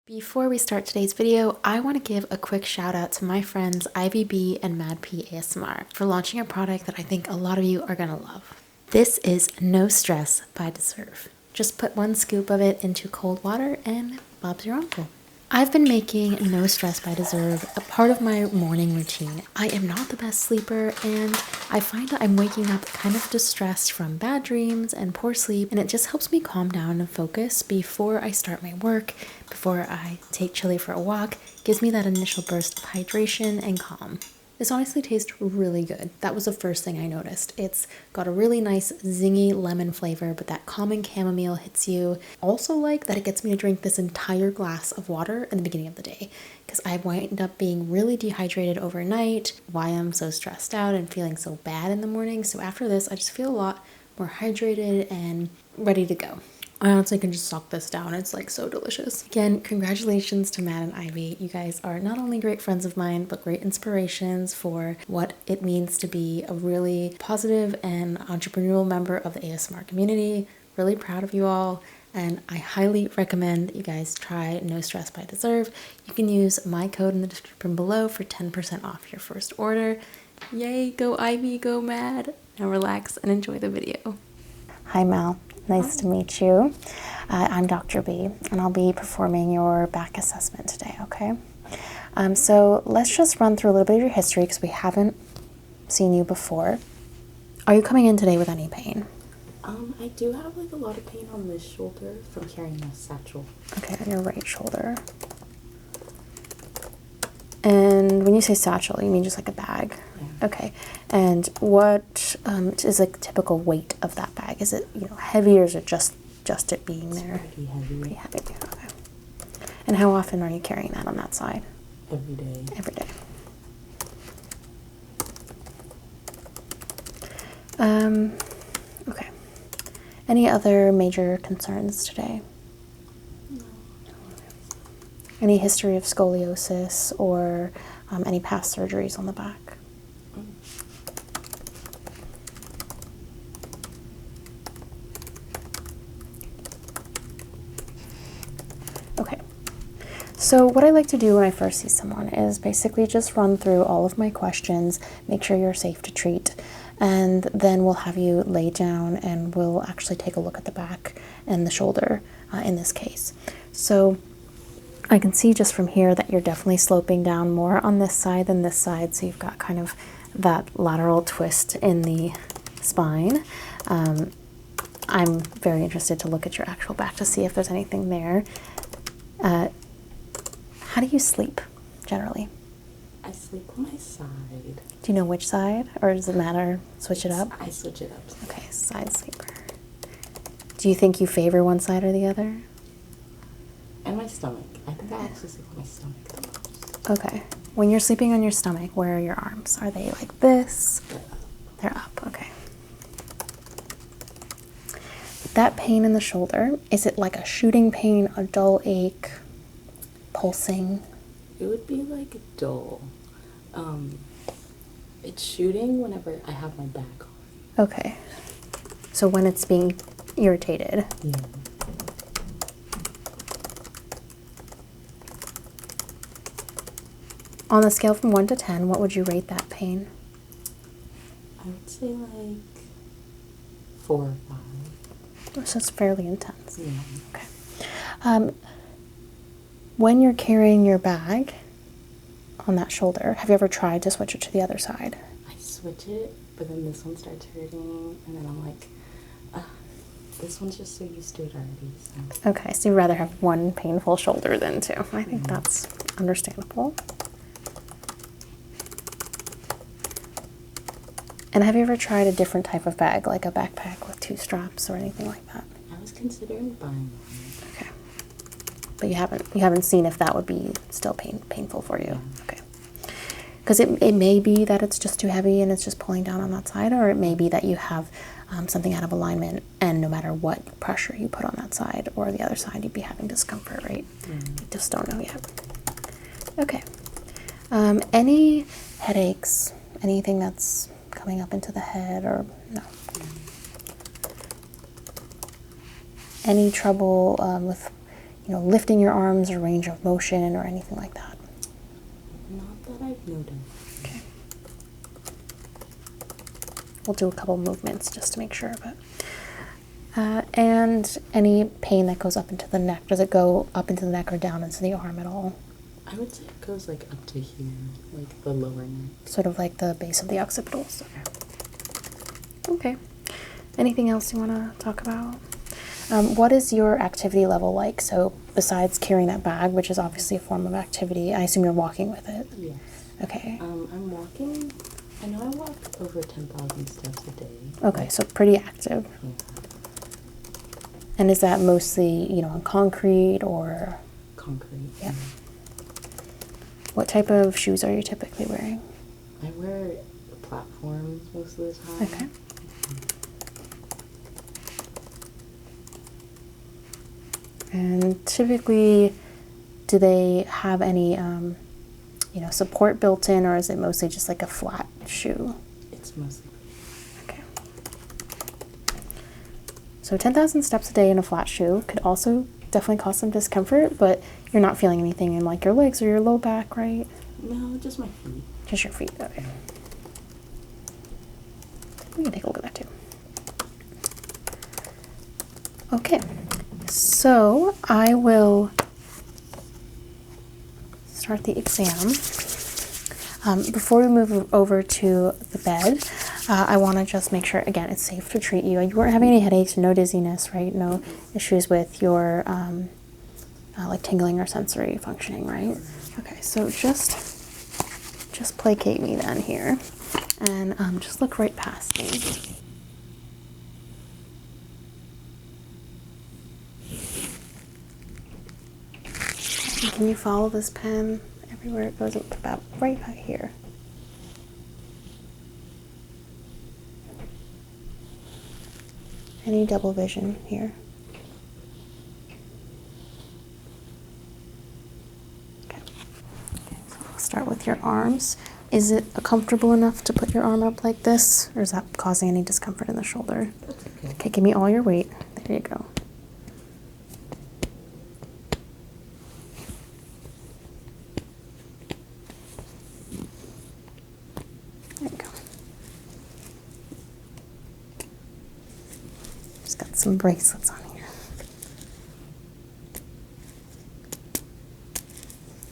Before we start today's video, I want to give a quick shout out to my friends Ivy B and Mad P ASMR for launching a product that I think a lot of you are gonna love. This is No Stress by Deserve. Just put 1 scoop of it into cold water and Bob's your uncle. I've been making No Stress by Deserve a part of my morning routine. I am not the best sleeper and I find that I'm waking up kind of distressed from bad dreams and poor sleep, and it just helps me calm down and focus before I start my work, before I take Chili for a walk. Gives me that initial burst of hydration and calm. This honestly tastes really good. That was the first thing I noticed. It's got a really nice zingy lemon flavor, but that calming chamomile hits you. Also like that it gets me to drink this entire glass of water in the beginning of the day, because I wind up being really dehydrated overnight, why I'm so stressed out and feeling so bad in the morning. So after this, I just feel a lot more hydrated and ready to go. I honestly can just suck this down. It's like so delicious. Again, congratulations to Matt and Ivy. You guys are not only great friends of mine, but great inspirations for what it means to be a really positive and entrepreneurial member of the ASMR community. Really proud of you all. And I highly recommend you guys try No Stress by Deserve. You can use my code in the description below for 10% off your first order. Yay, go Ivy, go Mad. Now relax and enjoy the video. Hi Mal. Nice to meet you. I'm Dr. B, and I'll be performing your back assessment today, okay? So let's just run through a little bit of your history because we haven't seen you before. Are you coming in today with any pain? I do have like a lot of pain on this shoulder from carrying my satchel. Okay, on your right shoulder. And when you say satchel, you mean just like a bag? Yeah. Okay. And what is like the typical weight of that bag? Is it, heavy, or is it just it being there? Pretty heavy. Pretty heavy. Okay. And how often are you carrying that on that side? Every day. Every day. Okay. Any other major concerns today? No. Any history of scoliosis or any past surgeries on the back? Okay. So what I like to do when I first see someone is basically just run through all of my questions, make sure you're safe to treat, and then we'll have you lay down and we'll actually take a look at the back and the shoulder in this case. So I can see just from here that you're definitely sloping down more on this side than this side, so you've got kind of that lateral twist in the spine. I'm very interested to look at your actual back to see if there's anything there. How do you sleep, generally? I sleep on my side. Do you know which side, or does it matter? Switch it up? I switch it up. Okay, side sleeper. Do you think you favor one side or the other? And my stomach. I think I actually sleep on my stomach the most. Okay. When you're sleeping on your stomach, where are your arms? Are they like this? They're up, okay. That pain in the shoulder, is it like a shooting pain, a dull ache, pulsing? It would be like dull. It's shooting whenever I have my back on. Okay. So when it's being irritated? Yeah. On a scale from 1 to 10, what would you rate that pain? I would say like 4 or 5. So it's fairly intense. Yeah. Okay. When you're carrying your bag on that shoulder, have you ever tried to switch it to the other side? I switch it, but then this one starts hurting, and then I'm like, this one's just so used to it already. So. Okay, so you'd rather have one painful shoulder than two. I think that's understandable. And have you ever tried a different type of bag, like a backpack with 2 straps or anything like that? I was considering buying one. Okay. But you haven't seen if that would be still painful for you. Yeah. Okay. Because it may be that it's just too heavy and it's just pulling down on that side, or it may be that you have something out of alignment, and no matter what pressure you put on that side or the other side, you'd be having discomfort, right? You just don't know yet. Okay. Any headaches? Anything that's coming up into the head, or no? Any trouble with lifting your arms or range of motion or anything like that? Not that I've noticed. Okay. We'll do a couple movements just to make sure, but and any pain that goes up into the neck, does it go up into the neck or down into the arm at all? I would say it goes like up to here, like the lower neck. Sort of like the base of the occipitals. Okay. Anything else you want to talk about? What is your activity level like? So besides carrying that bag, which is obviously a form of activity, I assume you're walking with it. Yes. Okay. I'm walking. I know I walk over 10,000 steps a day. Okay, so pretty active. Yeah. And is that mostly, on concrete or? Concrete. Yeah. What type of shoes are you typically wearing? I wear platforms most of the time. Okay. And typically, do they have any, support built in, or is it mostly just like a flat shoe? It's mostly. Okay. So 10,000 steps a day in a flat shoe could also definitely cause some discomfort, but you're not feeling anything in like your legs or your low back, right? No, just my feet. Just your feet, okay. We can take a look at that too. Okay, so I will start the exam. Before we move over to the bed, I want to just make sure, again, it's safe to treat you. You weren't having any headaches, no dizziness, right? No issues with your like tingling or sensory functioning, right? Okay, so just placate me then here, and just look right past me. Can you follow this pen everywhere it goes? It's about right here. Any double vision here? Okay. So we'll start with your arms. Is it comfortable enough to put your arm up like this, or is that causing any discomfort in the shoulder? That's okay. Okay, give me all your weight. There you go. There you go. Just got some bracelets on here.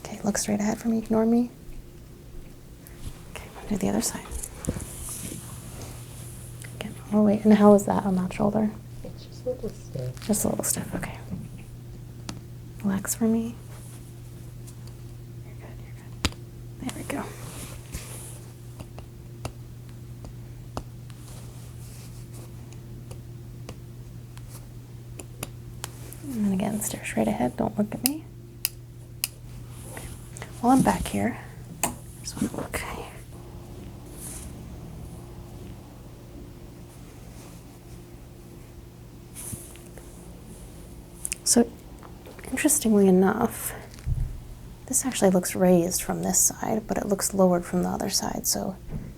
Okay, look straight ahead for me. Ignore me. Okay, I'm gonna do the other side. Okay, oh wait, and how is that on that shoulder? It's just a little stiff. Just a little stiff, okay. Relax for me. You're good, you're good. There we go. And then again, stare straight ahead, don't look at me. Okay. While I'm back here, I just want to look here. So, interestingly enough, this actually looks raised from this side, but it looks lowered from the other side, so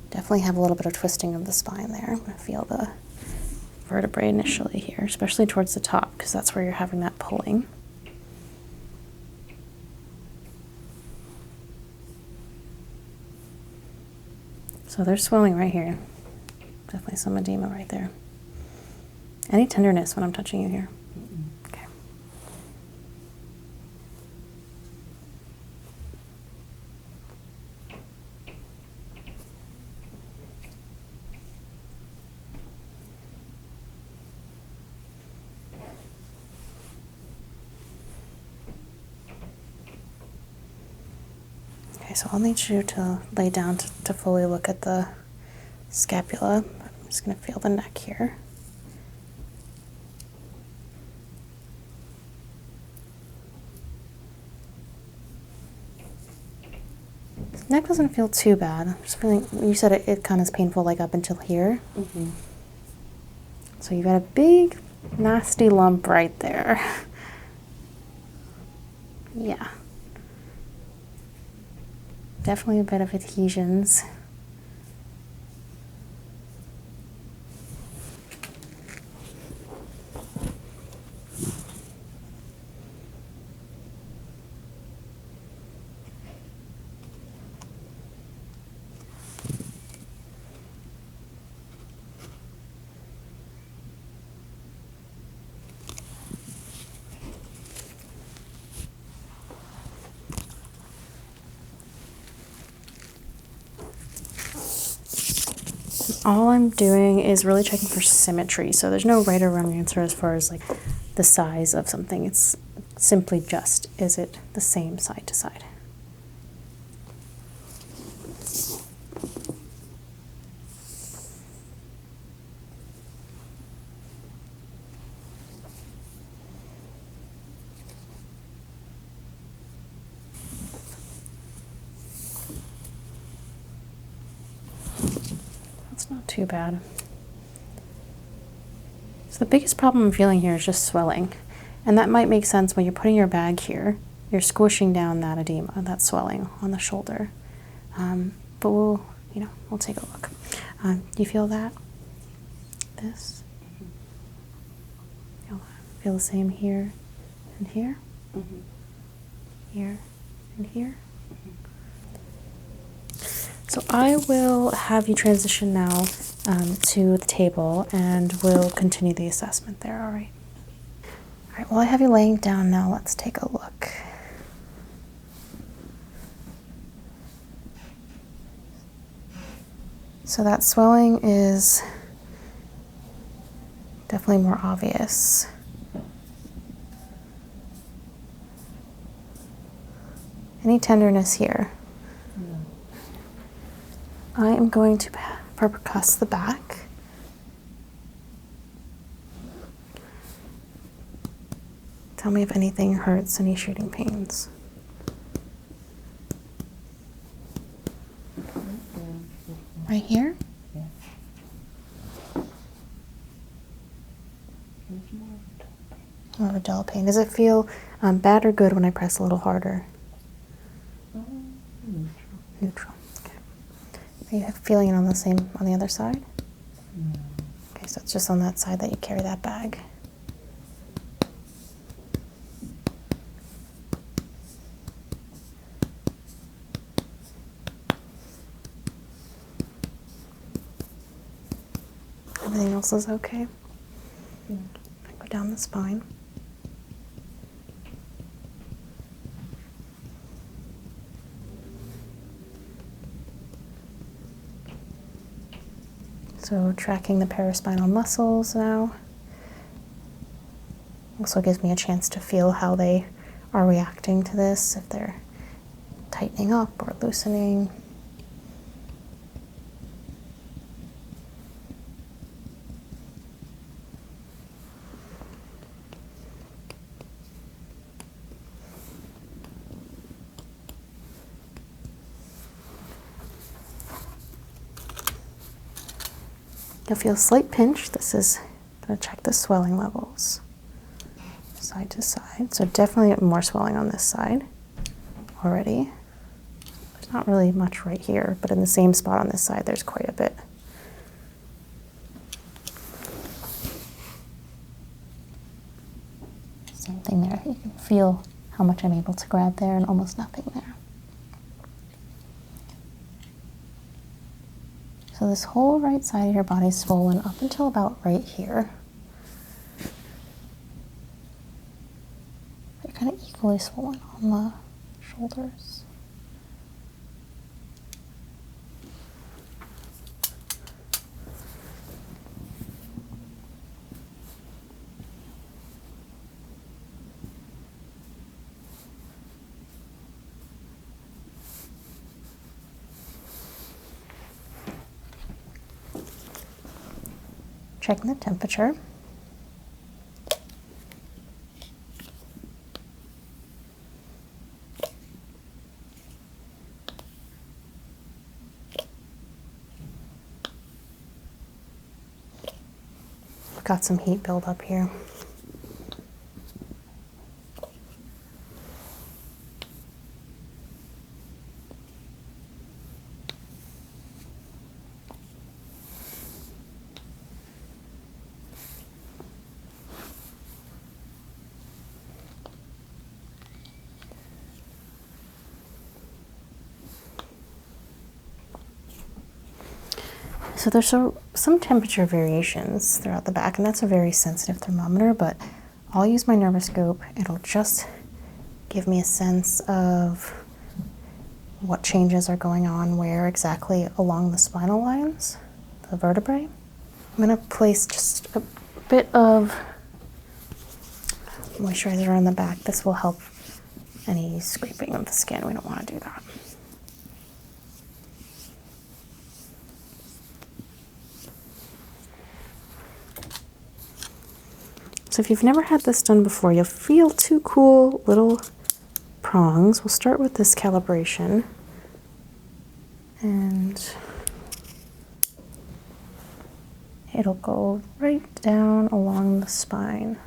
definitely have a little bit of twisting of the spine there. I'm going to feel the vertebrae initially here, especially towards the top, because that's where you're having that pulling. So there's swelling right here. Definitely some edema right there. Any tenderness when I'm touching you here? Okay. Okay, so I'll need you to lay down to fully look at the scapula. I'm just going to feel the neck here. Neck doesn't feel too bad. I'm just feeling, you said it kind of is painful like up until here. Mm-hmm. So you've got a big, nasty lump right there. Yeah. Definitely a bit of adhesions. all I'm doing is really checking for symmetry. So there's no right or wrong answer as far as like the size of something. It's simply just, is it the same side to side? That's not too bad. So the biggest problem I'm feeling here is just swelling. And that might make sense when you're putting your bag here. You're squishing down that edema, that swelling on the shoulder. But we'll take a look. You feel that? This? Feel the same here and here? Mm-hmm. Here and here? So I will have you transition now to the table, and we'll continue the assessment there, all right? All right, well, I have you laying down now. Let's take a look. So that swelling is definitely more obvious. Any tenderness here? No. I am going to percuss the back. Tell me if anything hurts, any shooting pains. Right here? Yeah. More of a dull pain. Does it feel bad or good when I press a little harder? Neutral. Neutral. Okay. Are you feeling it on the other side? No. Okay, so it's just on that side that you carry that bag. Everything else is okay? Yeah. Go down the spine. So tracking the paraspinal muscles now. Also gives me a chance to feel how they are reacting to this, if they're tightening up or loosening. You'll feel a slight pinch. This is going to check the swelling levels side to side. So definitely more swelling on this side already. There's not really much right here, but in the same spot on this side, there's quite a bit. Same thing there. You can feel how much I'm able to grab there and almost nothing there. So this whole right side of your body is swollen up until about right here. They're kind of equally swollen on the shoulders. Checking the temperature. Got some heat build up here. So there's some temperature variations throughout the back, and that's a very sensitive thermometer, but I'll use my nervoscope. It'll just give me a sense of what changes are going on where exactly along the spinal lines, the vertebrae. I'm going to place just a bit of moisturizer on the back. This will help any scraping of the skin. We don't want to do that. So if you've never had this done before, you'll feel two cool little prongs. We'll start with this calibration. And it'll go right down along the spine.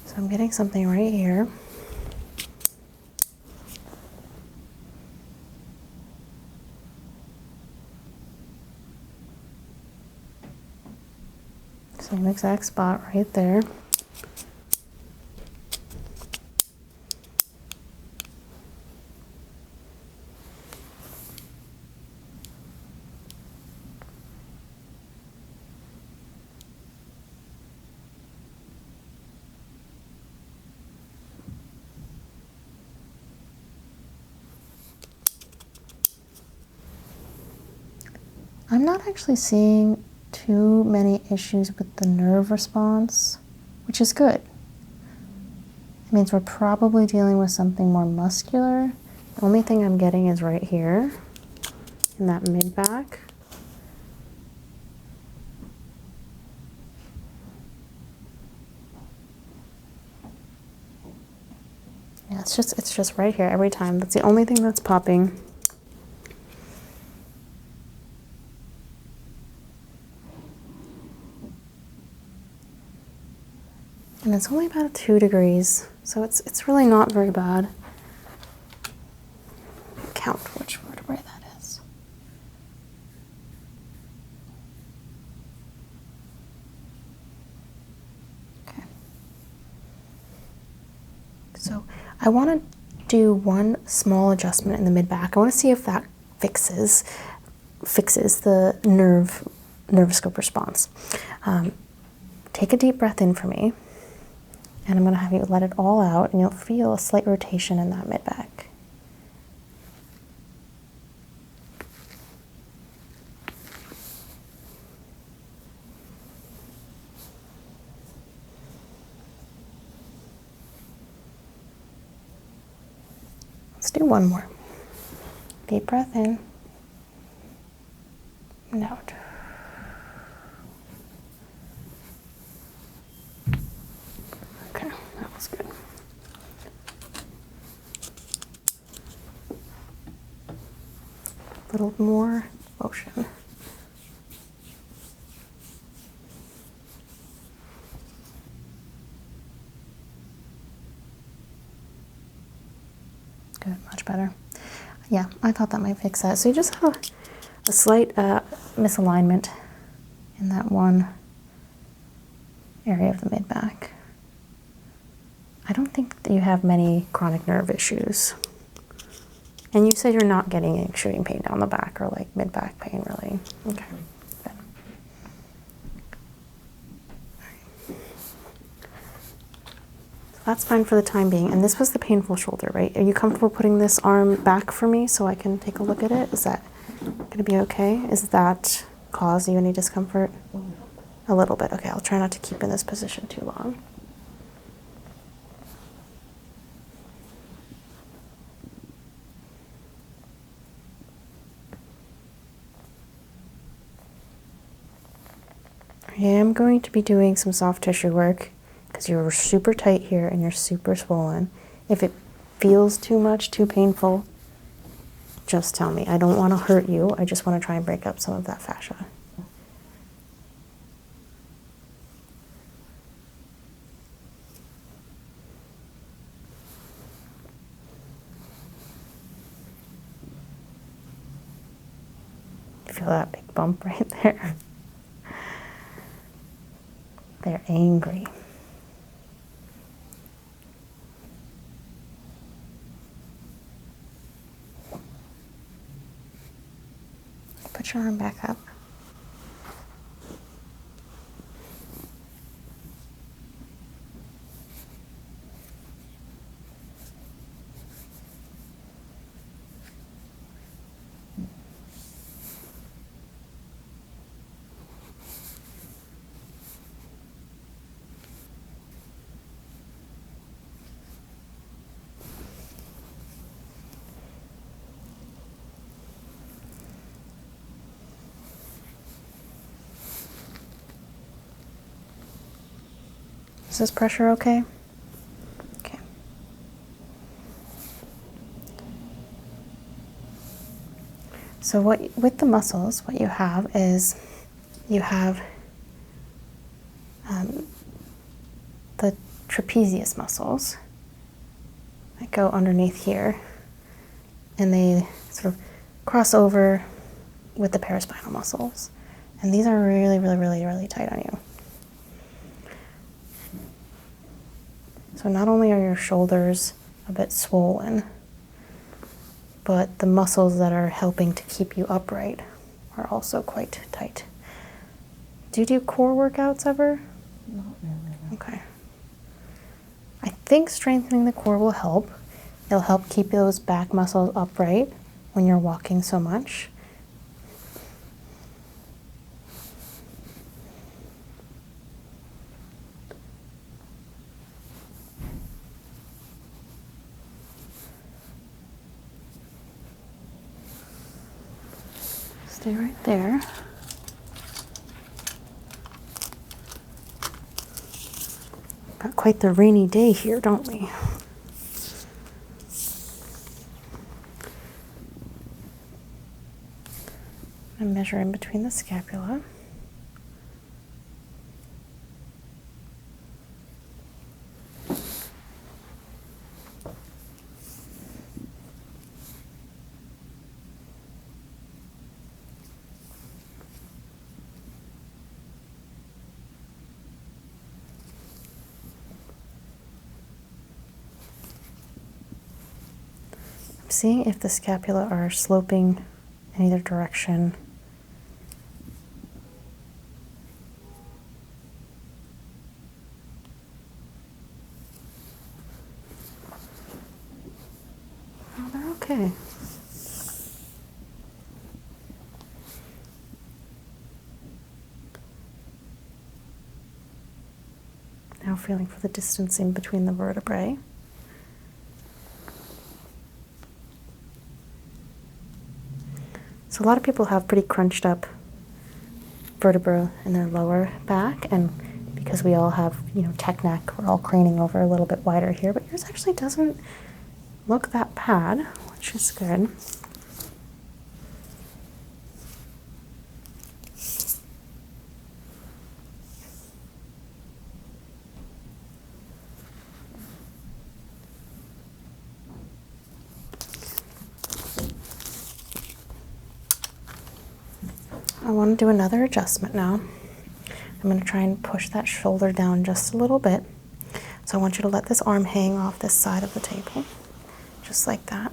So I'm getting something right here. Same exact spot right there. I'm not actually seeing too many issues with the nerve response, which is good. It means we're probably dealing with something more muscular. The only thing I'm getting is right here in that mid-back. Yeah, it's just right here every time. That's the only thing that's popping. And it's only about 2 degrees, so it's really not very bad. Count which vertebrae that is. Okay. So I want to do one small adjustment in the mid-back. I want to see if that fixes the nervous scope response. Take a deep breath in for me. And I'm going to have you let it all out, and you'll feel a slight rotation in that mid-back. Let's do one more. Deep breath in and out. Okay, that was good. A little more motion. Good, much better. Yeah, I thought that might fix that. So you just have a slight misalignment in that one area of the mid-back. I don't think that you have many chronic nerve issues. And you said you're not getting any shooting pain down the back or like mid-back pain, really. Okay, good. That's fine for the time being. And this was the painful shoulder, right? Are you comfortable putting this arm back for me so I can take a look at it? Is that going to be okay? Is that cause you any discomfort? A little bit. Okay, I'll try not to keep in this position too long. I am going to be doing some soft tissue work because you're super tight here and you're super swollen. If it feels too much, too painful, just tell me. I don't want to hurt you. I just want to try and break up some of that fascia. Feel that big bump right there? They're angry. Put your arm back up. Is this pressure okay? Okay. So with the muscles, what you have is you have the trapezius muscles that go underneath here, and they sort of cross over with the paraspinal muscles. And these are really, really, really, really tight on you. So not only are your shoulders a bit swollen, but the muscles that are helping to keep you upright are also quite tight. Do you do core workouts ever? Not really. Okay. I think strengthening the core will help. It'll help keep those back muscles upright when you're walking so much. Stay right there. Got quite the rainy day here, don't we? And measure in between the scapula. Seeing if the scapula are sloping in either direction. Oh, they're okay. Now feeling for the distancing between the vertebrae. So a lot of people have pretty crunched up vertebra in their lower back, and because we all have, tech neck, we're all craning over a little bit wider here, but yours actually doesn't look that bad, which is good. I want to do another adjustment now. I'm going to try and push that shoulder down just a little bit. So I want you to let this arm hang off this side of the table, just like that.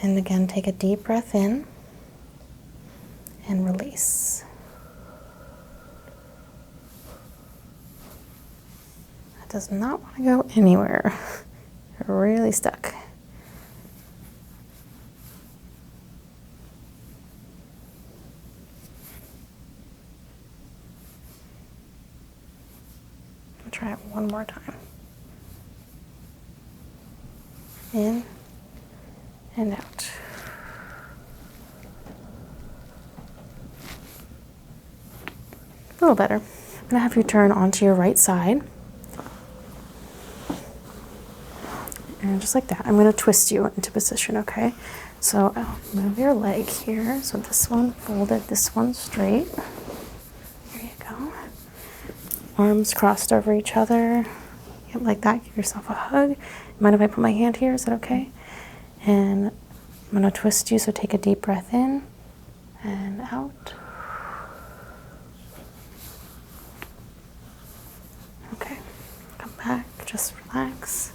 And again, take a deep breath in and release. That does not want to go anywhere. You're really stuck. Try it one more time. In and out. A little better. I'm going to have you turn onto your right side. And just like that, I'm going to twist you into position, okay? So I'll move your leg here. So this one folded, this one straight. There you go. Arms crossed over each other. Yep, like that. Give yourself a hug. Mind if I put my hand here? Is that okay? And I'm going to twist you, so take a deep breath in and out. just relax.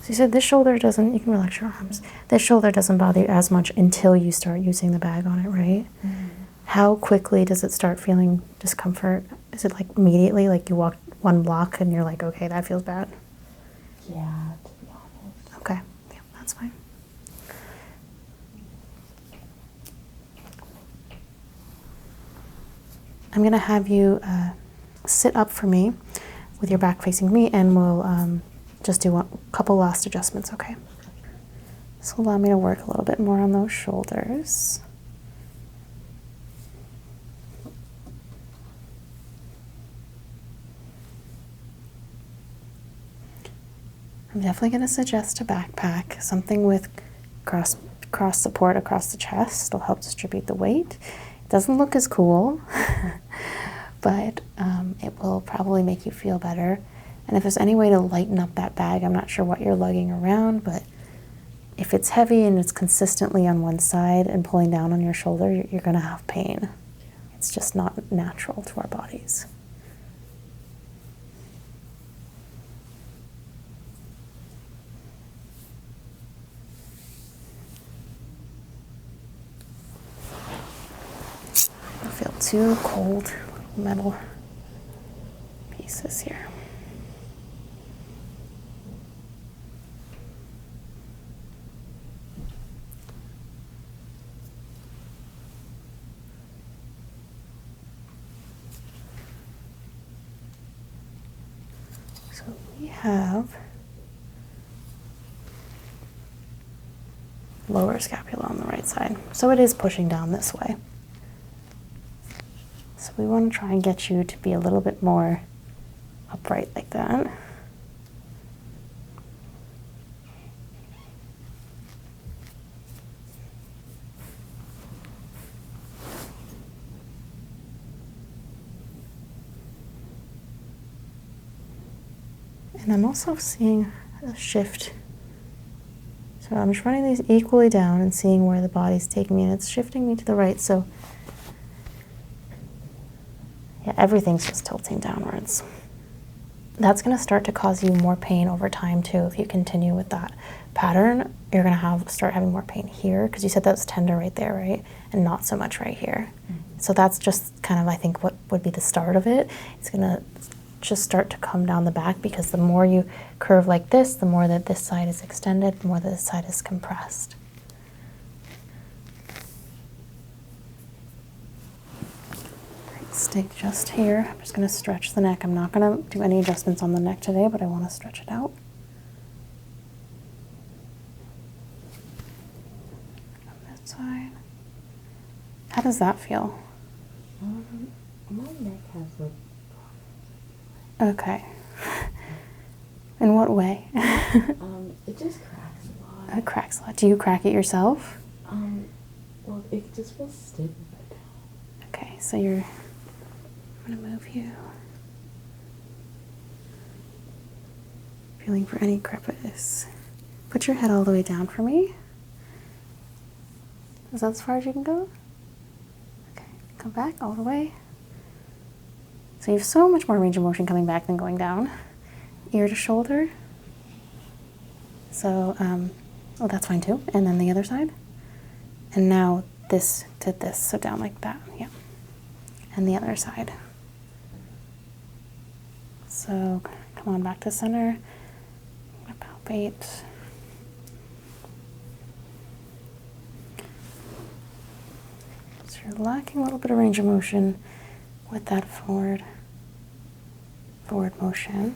So you said this shoulder doesn't, you can relax your arms. This shoulder doesn't bother you as much until you start using the bag on it, right? Mm-hmm. How quickly does it start feeling discomfort? Is it like immediately, like you walk one block and you're like, okay, that feels bad? Yeah, to be honest. Okay, yeah, that's fine. I'm gonna have you sit up for me with your back facing me, and we'll just do a couple last adjustments, okay? So allow me to work a little bit more on those shoulders. I'm definitely going to suggest a backpack, something with cross support across the chest. It'll help distribute the weight. It doesn't look as cool, but it will probably make you feel better. And if there's any way to lighten up that bag, I'm not sure what you're lugging around, but if it's heavy and it's consistently on one side and pulling down on your shoulder, you're going to have pain. It's just not natural to our bodies. I feel two cold metal pieces here. So we have lower scapula on the right side. So it is pushing down this way. So we want to try and get you to be a little bit more upright like that. And I'm also seeing a shift. So I'm just running these equally down and seeing where the body's taking me, and it's shifting me to the right. So yeah, everything's just tilting downwards. That's going to start to cause you more pain over time too. If you continue with that pattern, you're going to start having more pain here, because you said that was tender right there, right? And not so much right here. Mm-hmm. So that's just kind of, I think, what would be the start of it. It's going to just start to come down the back, because the more you curve like this, the more that this side is extended, the more that this side is compressed. Stay just here. I'm just going to stretch the neck. I'm not going to do any adjustments on the neck today, but I want to stretch it out. On that side. How does that feel? My neck has like... Okay. In what way? It just cracks a lot. It cracks a lot. Do you crack it yourself? Well, it just feels stiff right now. Okay, so I'm going to move you. Feeling for any crepitus. Put your head all the way down for me. Is that as far as you can go? Okay, come back all the way. So you have so much more range of motion coming back than going down. Ear to shoulder. So, oh, that's fine too. And then the other side. And now this to this, so down like that, yeah. And the other side. So come on back to center. Palpate. So you're lacking a little bit of range of motion with that forward motion.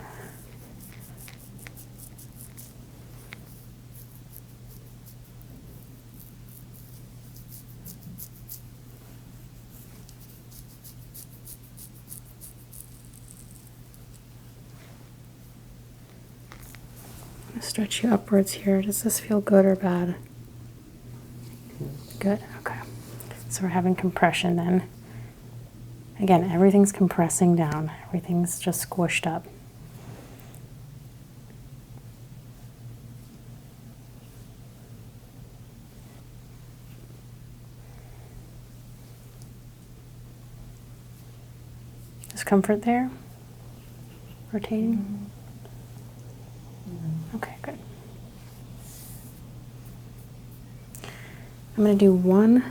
I'm gonna stretch you upwards here. Does this feel good or bad? Good, okay. So we're having compression then. Again, everything's compressing down. Everything's just squished up. Discomfort there? Rotating? Okay, good. I'm going to do one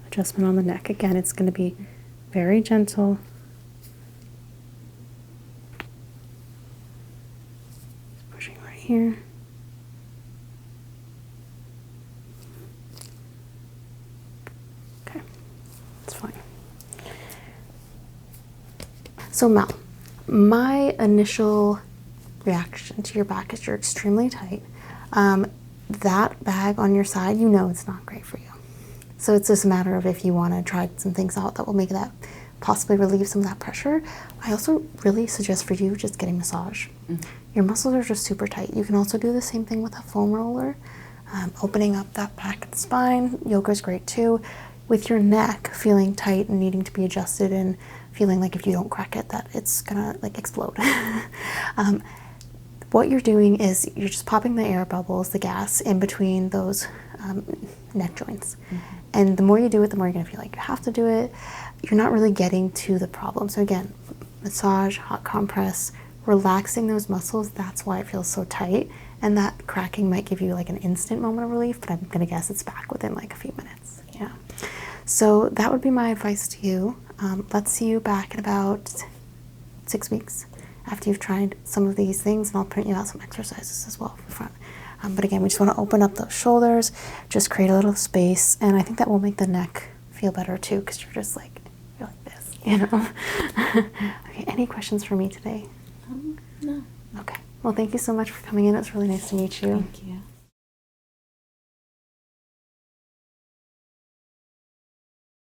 adjustment on the neck. Again, it's going to be very gentle. Just pushing right here. Okay, that's fine. So Mel, my initial reaction to your back is you're extremely tight. That bag on your side, you know it's not great for you. So it's just a matter of if you want to try some things out that will make that possibly relieve some of that pressure. I also really suggest for you just getting massage. Your muscles are just super tight. You can also do the same thing with a foam roller, opening up that back of the spine. Yoga is great too. With your neck feeling tight and needing to be adjusted and feeling like if you don't crack it that it's gonna like explode. What you're doing is you're just popping the air bubbles, the gas, in between those neck joints. And the more you do it, the more you're going to feel like you have to do it. You're not really getting to the problem. So again, massage, hot compress, relaxing those muscles, that's why it feels so tight. And that cracking might give you like an instant moment of relief, but I'm going to guess it's back within like a few minutes. Yeah. So that would be my advice to you. Let's see you back in about 6 weeks. After you've tried some of these things, and I'll print you out some exercises as well for front. But again, we just want to open up those shoulders, just create a little space, and I think that will make the neck feel better too, because you're just like, you're like this, you know? Okay, any questions for me today? No. Okay, well thank you so much for coming in. It was really nice to meet you. Thank you.